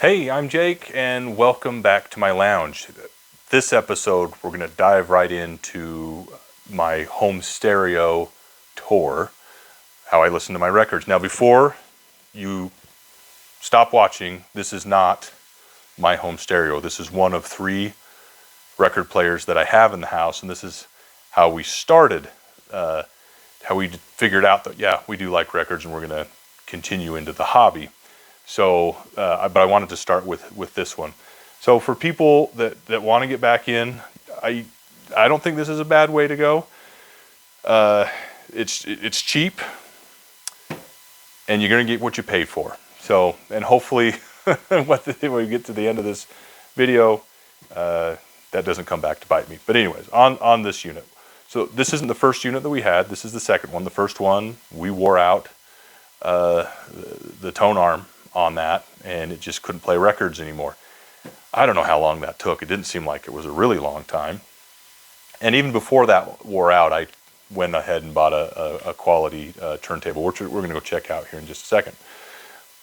Hey, I'm Jake, and welcome back to my lounge. This episode, we're going to dive right into my home stereo tour, how I listen to my records. Now, before you stop watching, this is not my home stereo. This is one of 3 record players that I have in the house, and this is how we started, how we figured out that, yeah, we do like records, and we're going to continue into the hobby. So, but I wanted to start with this one. So for people that want to get back in, I don't think this is a bad way to go. It's cheap, and you're going to get what you pay for. So, and hopefully, when we get to the end of this video, that doesn't come back to bite me. But anyways, on this unit. So this isn't the first unit that we had. This is the second one. The first one, we wore out the tone arm on that, and it just couldn't play records anymore. I don't know how long that took. It didn't seem like it was a really long time. And even before that wore out, I went ahead and bought a quality turntable, which we're going to go check out here in just a second.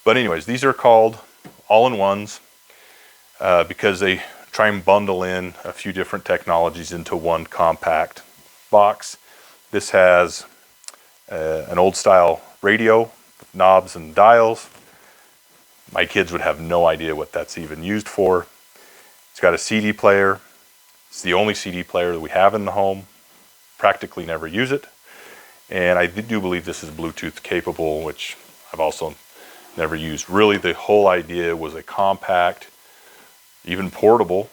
But anyways, these are called all-in-ones because they try and bundle in a few different technologies into one compact box. This has an old-style radio, knobs and dials. My kids would have no idea what that's even used for. It's got a CD player. It's the only CD player that we have in the home. Practically never use it. And I do believe this is Bluetooth capable, which I've also never used. Really, the whole idea was a compact, even portable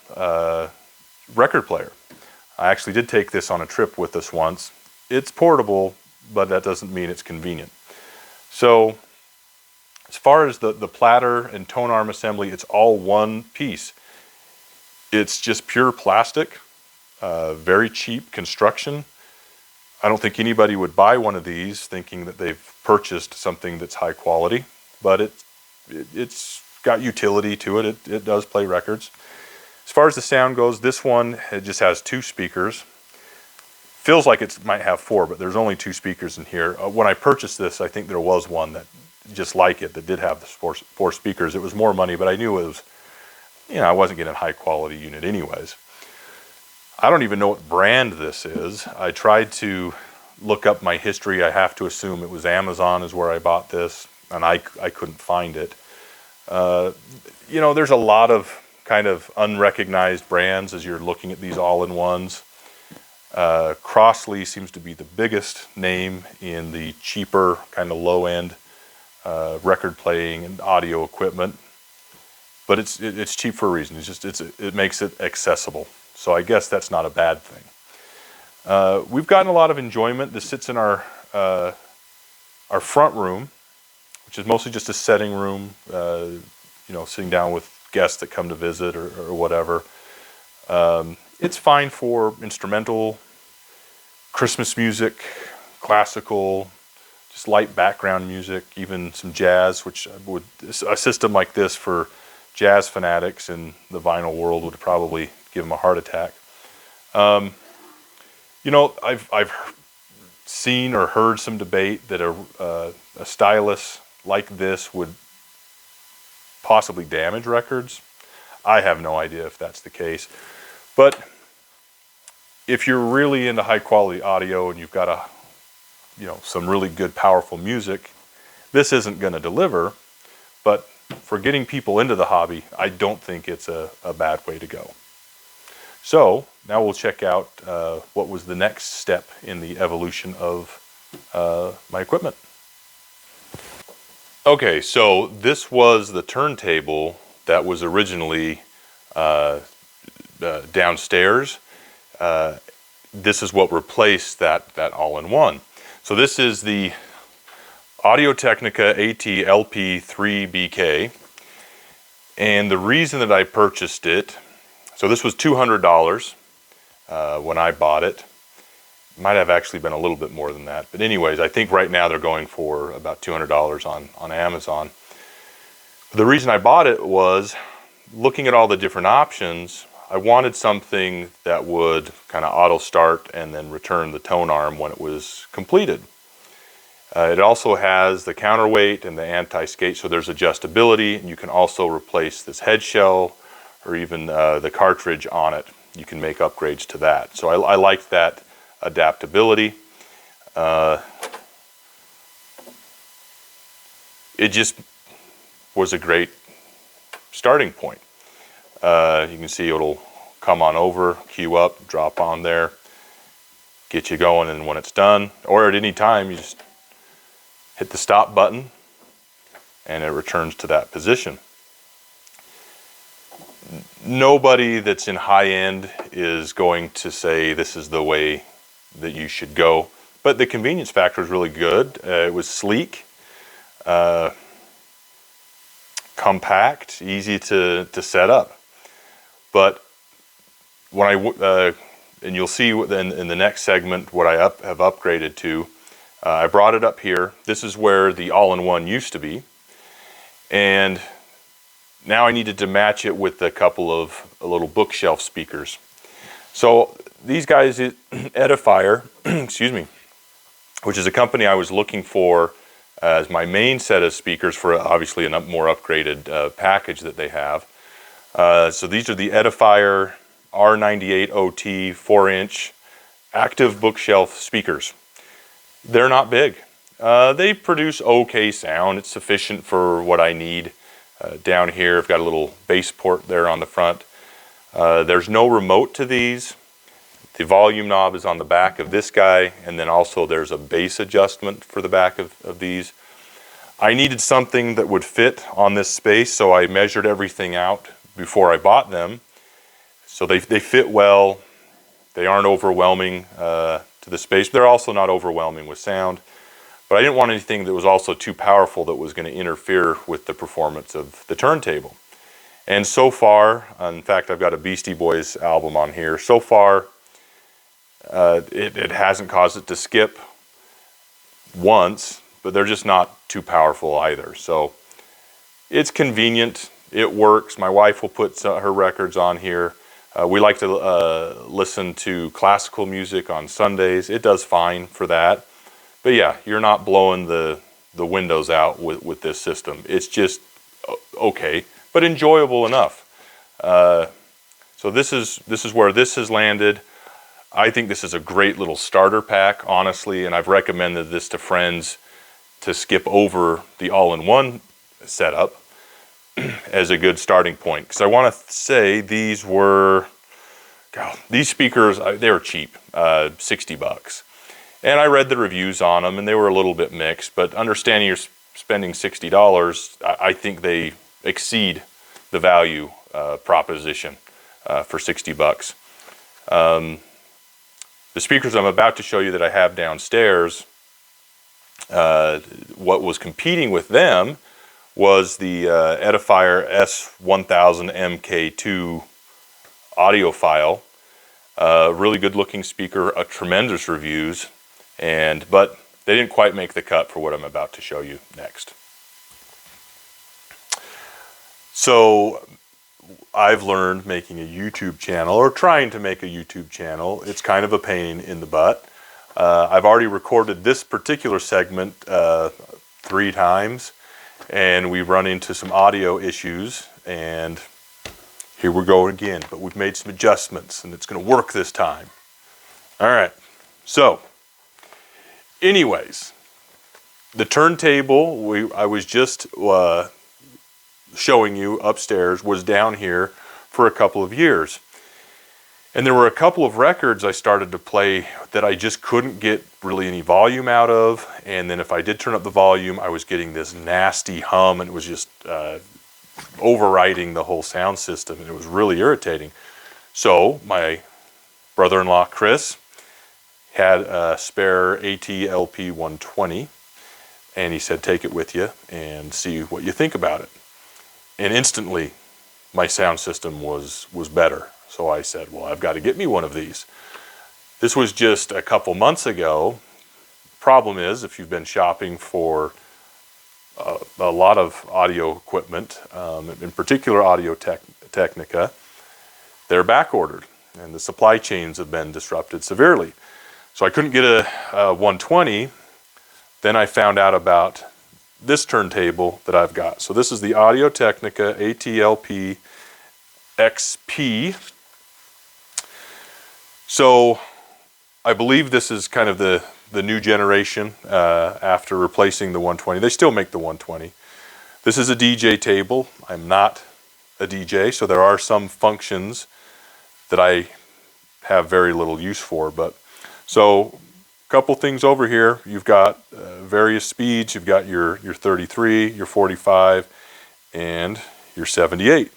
record player. I actually did take this on a trip with us once. It's portable, but that doesn't mean it's convenient. So, as far as the platter and tone arm assembly, it's all one piece. It's just pure plastic, very cheap construction. I don't think anybody would buy one of these thinking that they've purchased something that's high quality, but it's got utility to it. It does play records. As far as the sound goes, this one, it just has 2 speakers. Feels like it might have 4, but there's only 2 speakers in here. When I purchased this, I think there was one that just like it that did have the 4 speakers. It was more money, but I knew it was, I wasn't getting a high quality unit anyways. I don't even know what brand this is. I tried to look up my history. I have to assume it was Amazon is where I bought this, and I couldn't find it. There's a lot of kind of unrecognized brands as you're looking at these all-in-ones. Crossley seems to be the biggest name in the cheaper kind of low-end record playing and audio equipment, but it's cheap for a reason. It makes it accessible. So I guess that's not a bad thing. We've gotten a lot of enjoyment. This sits in our front room, which is mostly just a setting room. Sitting down with guests that come to visit or whatever. It's fine for instrumental, Christmas music, classical, just light background music, even some jazz, which a system like this for jazz fanatics in the vinyl world would probably give them a heart attack. I've seen or heard some debate that a stylus like this would possibly damage records. I have no idea if that's the case, but if you're really into high quality audio and you've got some really good powerful music, this isn't going to deliver, but for getting people into the hobby, I don't think it's a bad way to go. So now we'll check out what was the next step in the evolution of my equipment. Okay, so this was the turntable that was originally downstairs. This is what replaced that all-in-one. So this is the Audio-Technica AT-LP3BK, and the reason that I purchased it, so this was $200 when I bought it. Might have actually been a little bit more than that, but anyways, I think right now they're going for about $200 on Amazon. The reason I bought it was looking at all the different options. I wanted something that would kind of auto start and then return the tone arm when it was completed. It also has the counterweight and the anti-skate, so there's adjustability, and you can also replace this head shell or even the cartridge on it. You can make upgrades to that. So I like that adaptability. It just was a great starting point. You can see it'll come on over, queue up, drop on there, get you going, and when it's done, or at any time, you just hit the stop button and it returns to that position. Nobody that's in high end is going to say this is the way that you should go, but the convenience factor is really good. It was sleek, compact, easy to set up. But when and you'll see in the next segment what I have upgraded to. I brought it up here. This is where the all-in-one used to be. And now I needed to match it with a couple of little bookshelf speakers. So these guys, Edifier, excuse me, which is a company I was looking for as my main set of speakers for obviously a more upgraded package that they have. So these are the Edifier R98 OT 4-inch active bookshelf speakers. They're not big. They produce okay sound. It's sufficient for what I need. Down here, I've got a little bass port there on the front. There's no remote to these. The volume knob is on the back of this guy, and then also there's a bass adjustment for the back of these. I needed something that would fit on this space, so I measured everything out before I bought them. So they fit well. They aren't overwhelming to the space. They're also not overwhelming with sound. But I didn't want anything that was also too powerful that was going to interfere with the performance of the turntable. And so far, in fact, I've got a Beastie Boys album on here. So far, it hasn't caused it to skip once, but they're just not too powerful either. So it's convenient. It works. My wife will put her records on here. We like to listen to classical music on Sundays. It does fine for that. But yeah, you're not blowing the windows out with this system. It's just okay, but enjoyable enough. So this is where this has landed. I think this is a great little starter pack, honestly, and I've recommended this to friends to skip over the all-in-one setup as a good starting point. Because I want to say these were, God, these speakers, they were cheap, $60. And I read the reviews on them, and they were a little bit mixed, but understanding you're spending $60, I think they exceed the value proposition for $60. The speakers I'm about to show you that I have downstairs, what was competing with them was the Edifier S1000 MK2 audiophile. Really good looking speaker, tremendous reviews. But they didn't quite make the cut for what I'm about to show you next. So I've learned making a YouTube channel, or trying to make a YouTube channel, it's kind of a pain in the butt. I've already recorded this particular segment 3 times, and we've run into some audio issues, and here we go again. But we've made some adjustments, and it's going to work this time. All right, so anyways, the turntable I was just showing you upstairs was down here for a couple of years. And there were a couple of records I started to play that I just couldn't get really any volume out of. And then if I did turn up the volume, I was getting this nasty hum, and it was just overriding the whole sound system, and it was really irritating. So my brother-in-law, Chris, had a spare AT-LP 120, and he said, take it with you and see what you think about it. And instantly, my sound system was better. So I said, well, I've got to get me one of these. This was just a couple months ago. Problem is, if you've been shopping for a lot of audio equipment, in particular Audio-Technica, they're back ordered, and the supply chains have been disrupted severely. So I couldn't get a 120, then I found out about this turntable that I've got. So this is the Audio-Technica ATLP XP. So I believe this is kind of the new generation after replacing the 120. They still make the 120. This is a DJ table. I'm not a DJ, so there are some functions that I have very little use for. But so a couple things over here. You've got various speeds. You've got your 33, your 45, and your 78.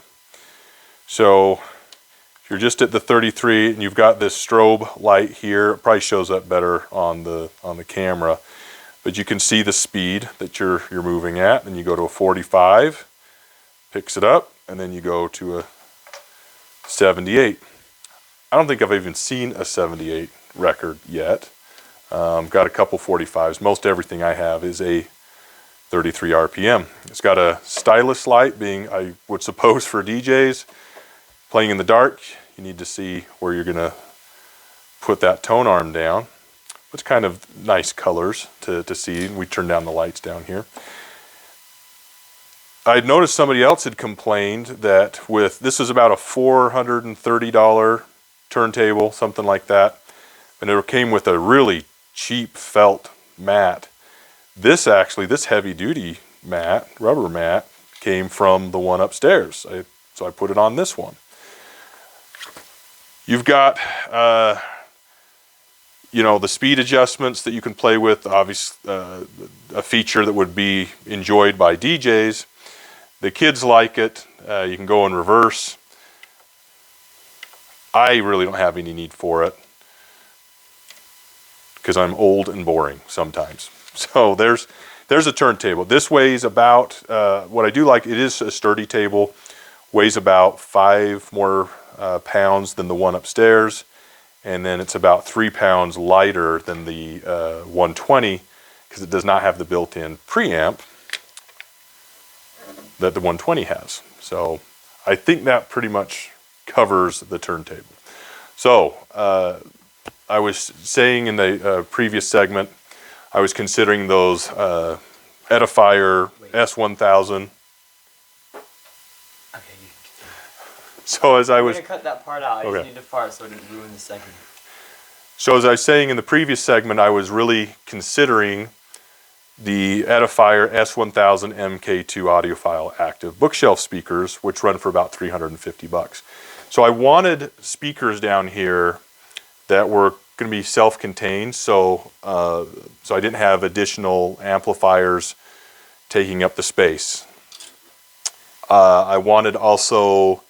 So if you're just at the 33 and you've got this strobe light here, it probably shows up better on the camera. But you can see the speed that you're moving at. Then you go to a 45, picks it up, and then you go to a 78. I don't think I've even seen a 78 record yet. Got a couple 45s. Most everything I have is a 33 RPM. It's got a stylus light, being, I would suppose, for DJs. Playing in the dark, you need to see where you're gonna put that tone arm down. It's kind of nice colors to see. We turn down the lights down here. I'd noticed somebody else had complained that with, this is about a $430 turntable, something like that, and it came with a really cheap felt mat. This actually, this heavy duty mat, rubber mat, came from the one upstairs. So I put it on this one. You've got, you know, the speed adjustments that you can play with, obviously a feature that would be enjoyed by DJs. The kids like it. You can go in reverse. I really don't have any need for it because I'm old and boring sometimes. So there's a turntable. This weighs about, what I do like, it is a sturdy table, weighs about 5 more pounds than the one upstairs, and then it's about 3 pounds lighter than the 120 because it does not have the built-in preamp that the 120 has. So I think that pretty much covers the turntable. So I was saying in the previous segment, I was considering those Edifier S1000. Okay, so as I was... I'm going to cut that part out. I just need to fart so it didn't ruin the segment. So as I was saying in the previous segment, I was really considering the Edifier S1000 MK2 audiophile active bookshelf speakers, which run for about $350. So I wanted speakers down here that were going to be self-contained, so I didn't have additional amplifiers taking up the space. I wanted also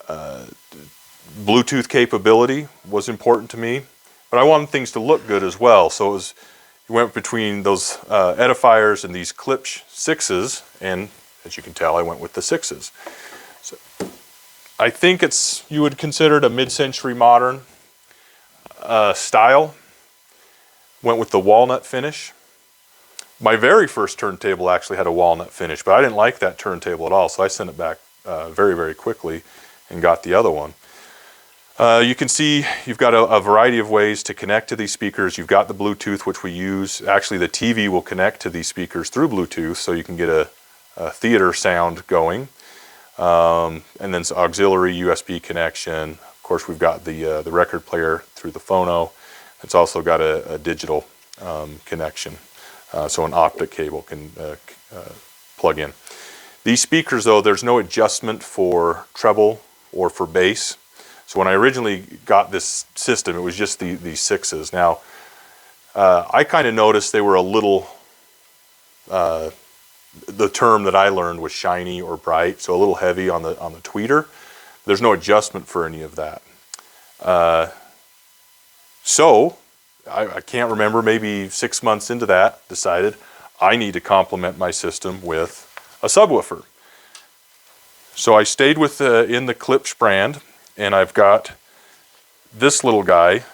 Bluetooth capability was important to me, but I wanted things to look good as well. So it went between those Edifiers and these Klipsch 6s, and as you can tell, I went with the 6s. So I think you would consider it a mid-century modern style. Went with the walnut finish. My very first turntable actually had a walnut finish, but I didn't like that turntable at all, so I sent it back very, very quickly and got the other one. You can see you've got a variety of ways to connect to these speakers. You've got the Bluetooth, which we use. Actually, the TV will connect to these speakers through Bluetooth, so you can get a theater sound going. And then some auxiliary USB connection. Of course, we've got the record player through the phono. It's also got a digital connection, so an optic cable can plug in. These speakers, though, there's no adjustment for treble or for bass. So when I originally got this system, it was just these 6s. Now, I kind of noticed they were a little, the term that I learned was shiny or bright, so a little heavy on the tweeter. There's no adjustment for any of that. So I can't remember, maybe 6 months into that, decided I need to complement my system with a subwoofer. So I stayed with in the Klipsch brand, and I've got this little guy.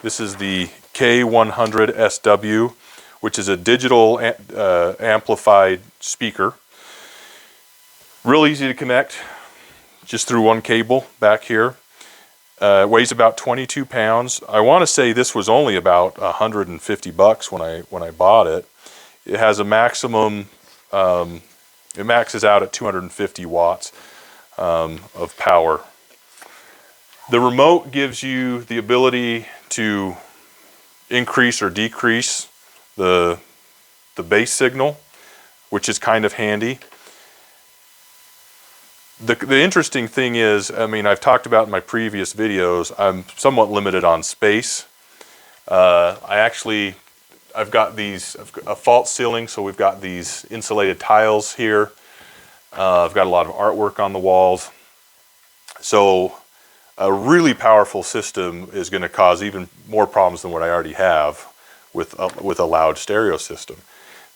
This is the K100SW, which is a digital amplified speaker. Real easy to connect, just through one cable back here. It weighs about 22 pounds. I want to say this was only about $150 when I bought it. It has a maximum, it maxes out at 250 watts of power. The remote gives you the ability to increase or decrease the bass signal, which is kind of handy. The interesting thing is, I mean, I've talked about in my previous videos, I'm somewhat limited on space. I've got a false ceiling, so we've got these insulated tiles here. I've got a lot of artwork on the walls. So a really powerful system is going to cause even more problems than what I already have with a loud stereo system.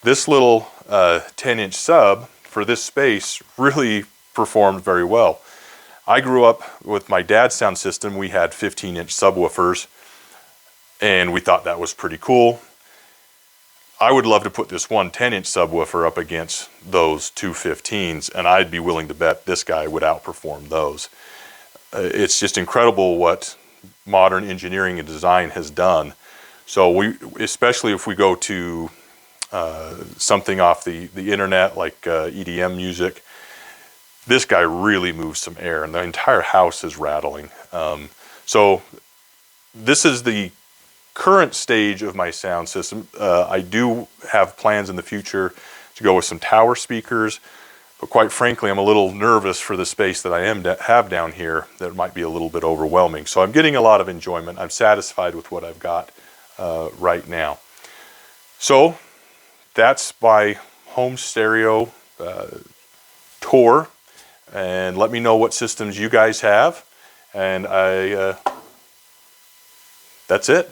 This little 10-inch sub for this space really performed very well. I grew up with my dad's sound system. We had 15-inch subwoofers, and we thought that was pretty cool. I would love to put this one 10-inch subwoofer up against those two 15s, and I'd be willing to bet this guy would outperform those. It's just incredible what modern engineering and design has done. So especially if we go to something off the internet like EDM music, this guy really moves some air, and the entire house is rattling. So this is the current stage of my sound system. I do have plans in the future to go with some tower speakers, but quite frankly, I'm a little nervous for the space that I have down here that might be a little bit overwhelming. So I'm getting a lot of enjoyment. I'm satisfied with what I've got right now. So that's my home stereo tour, and let me know what systems you guys have, and that's it.